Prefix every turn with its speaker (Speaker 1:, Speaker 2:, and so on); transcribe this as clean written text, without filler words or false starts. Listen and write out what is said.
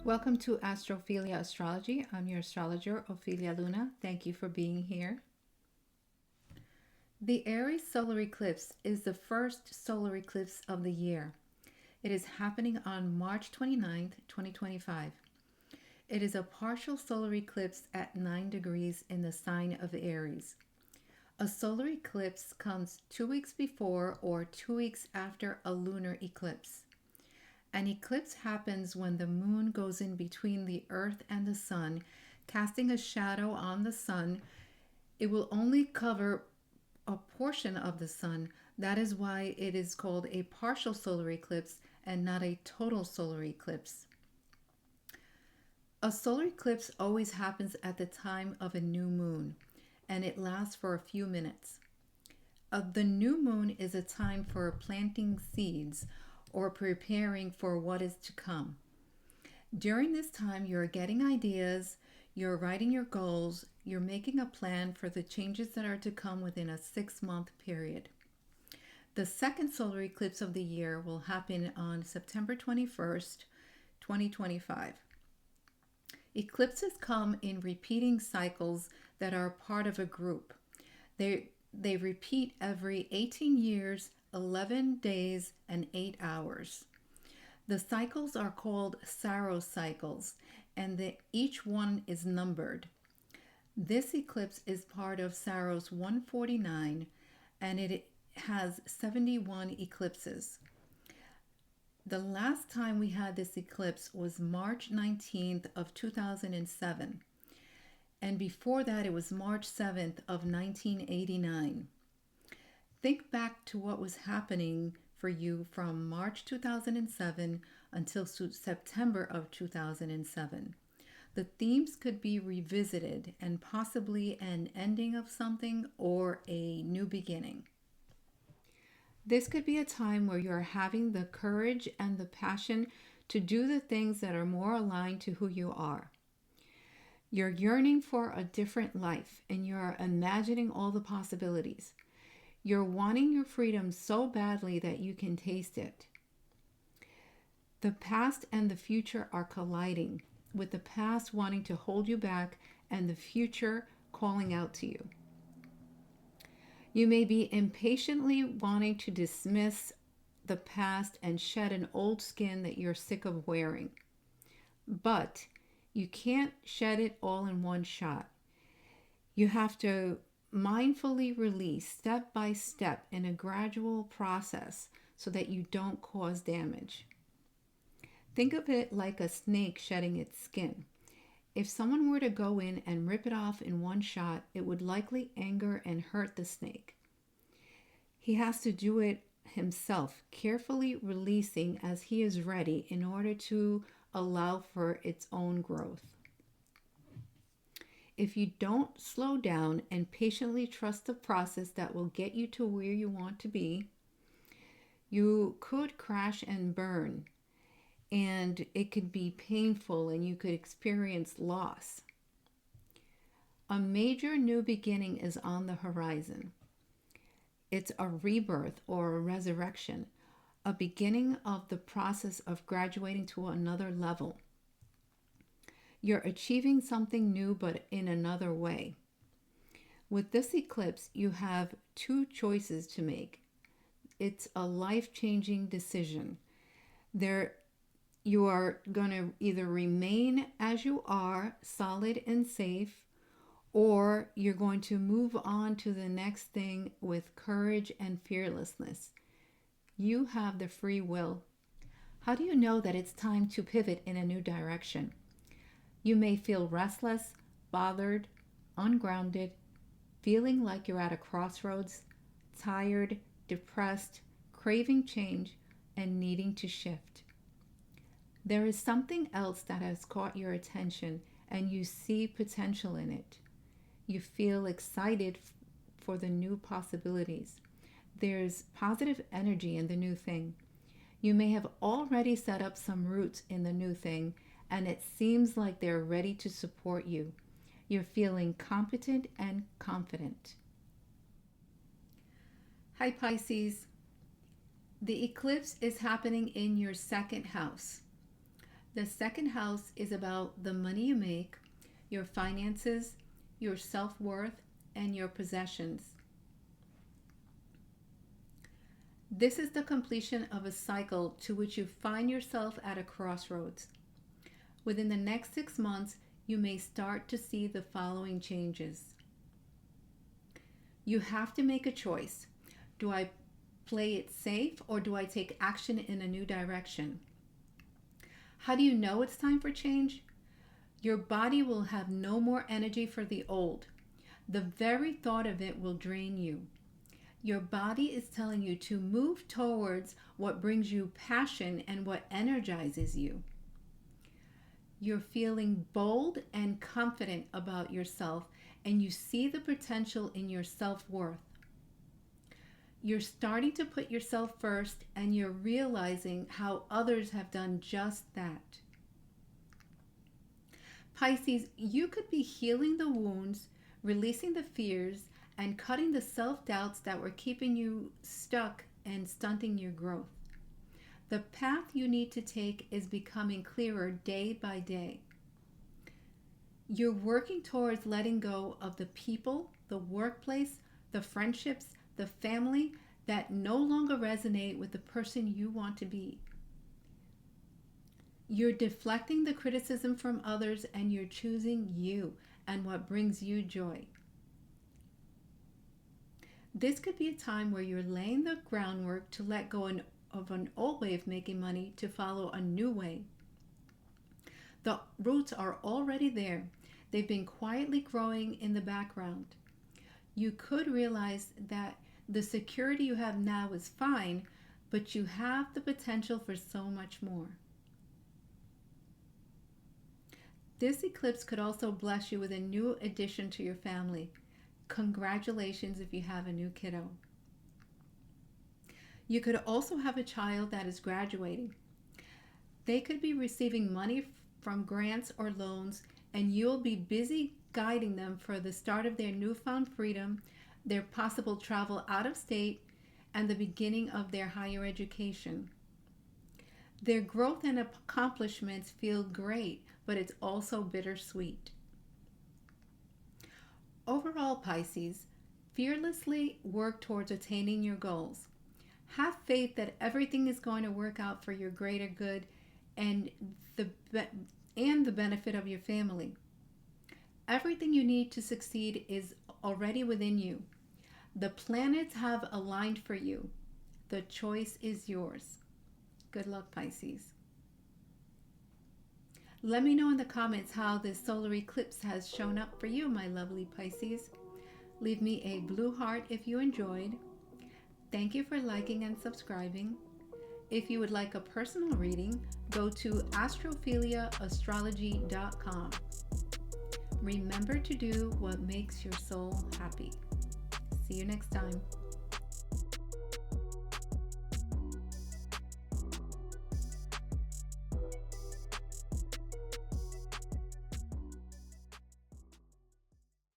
Speaker 1: Welcome to Astrophilia Astrology. I'm your astrologer, Ophelia Luna. Thank you for being here. The Aries solar eclipse is the first solar eclipse of the year. It is happening on March 29th, 2025. It is a partial solar eclipse at 9 degrees in the sign of Aries. A solar eclipse comes 2 weeks before or 2 weeks after a lunar eclipse. An eclipse happens when the moon goes in between the earth and the sun, casting a shadow on the sun. It will only cover a portion of the sun. That is why it is called a partial solar eclipse and not a total solar eclipse. A solar eclipse always happens at the time of a new moon, and it lasts for a few minutes. The new moon is a time for planting seeds or preparing for what is to come. During this time, you're getting ideas, you're writing your goals, you're making a plan for the changes that are to come within a 6-month period. The second solar eclipse of the year will happen on September 21st, 2025. Eclipses come in repeating cycles that are part of a group. They repeat every 18 years, 11 days, and 8 hours. The cycles are called Saros cycles, and each one is numbered. This eclipse is part of Saros 149, and it has 71 eclipses. The last time we had this eclipse was March 19th of 2007, and before that it was March 7th of 1989. Think back to what was happening for you from March 2007 until September of 2007. The themes could be revisited and possibly an ending of something or a new beginning. This could be a time where you're having the courage and the passion to do the things that are more aligned to who you are. You're yearning for a different life and you're imagining all the possibilities. You're wanting your freedom so badly that you can taste it. The past and the future are colliding, with the past wanting to hold you back and the future calling out to you. You may be impatiently wanting to dismiss the past and shed an old skin that you're sick of wearing. But you can't shed it all in one shot. You have to mindfully release step by step in a gradual process so that you don't cause damage. Think of it like a snake shedding its skin. If someone were to go in and rip it off in one shot, it would likely anger and hurt the snake. He has to do it himself, carefully releasing as he is ready in order to allow for its own growth. If you don't slow down and patiently trust the process that will get you to where you want to be, you could crash and burn, and it could be painful and you could experience loss. A major new beginning is on the horizon. It's a rebirth or a resurrection, a beginning of the process of graduating to another level. You're achieving something new, but in another way. With this eclipse, you have 2 choices to make. It's a life-changing decision. You are going to either remain as you are, solid and safe, or you're going to move on to the next thing with courage and fearlessness. You have the free will. How do you know that it's time to pivot in a new direction? You may feel restless, bothered, ungrounded, feeling like you're at a crossroads, tired, depressed, craving change, and needing to shift. There is something else that has caught your attention and you see potential in it. You feel excited for the new possibilities. There's positive energy in the new thing. You may have already set up some roots in the new thing, and it seems like they're ready to support you. You're feeling competent and confident. Hi Pisces. The eclipse is happening in your 2nd house. The second house is about the money you make, your finances, your self-worth, and your possessions. This is the completion of a cycle to which you find yourself at a crossroads. Within the next 6 months, you may start to see the following changes. You have to make a choice. Do I play it safe or do I take action in a new direction? How do you know it's time for change? Your body will have no more energy for the old. The very thought of it will drain you. Your body is telling you to move towards what brings you passion and what energizes you. You're feeling bold and confident about yourself, and you see the potential in your self-worth. You're starting to put yourself first, and you're realizing how others have done just that. Pisces, you could be healing the wounds, releasing the fears, and cutting the self-doubts that were keeping you stuck and stunting your growth. The path you need to take is becoming clearer day by day. You're working towards letting go of the people, the workplace, the friendships, the family that no longer resonate with the person you want to be. You're deflecting the criticism from others, and you're choosing you and what brings you joy. This could be a time where you're laying the groundwork to let go of an old way of making money to follow a new way. The roots are already there. They've been quietly growing in the background. You could realize that the security you have now is fine, but you have the potential for so much more. This eclipse could also bless you with a new addition to your family. Congratulations if you have a new kiddo. You could also have a child that is graduating. They could be receiving money from grants or loans, and you'll be busy guiding them for the start of their newfound freedom, their possible travel out of state, and the beginning of their higher education. Their growth and accomplishments feel great, but it's also bittersweet. Overall, Pisces, fearlessly work towards attaining your goals. Have faith that everything is going to work out for your greater good and the benefit of your family. Everything you need to succeed is already within you. The planets have aligned for you. The choice is yours. Good luck, Pisces. Let me know in the comments how this solar eclipse has shown up for you, my lovely Pisces. Leave me a blue heart if you enjoyed. Thank you for liking and subscribing. If you would like a personal reading, go to astrophiliaastrology.com. Remember to do what makes your soul happy. See you next time.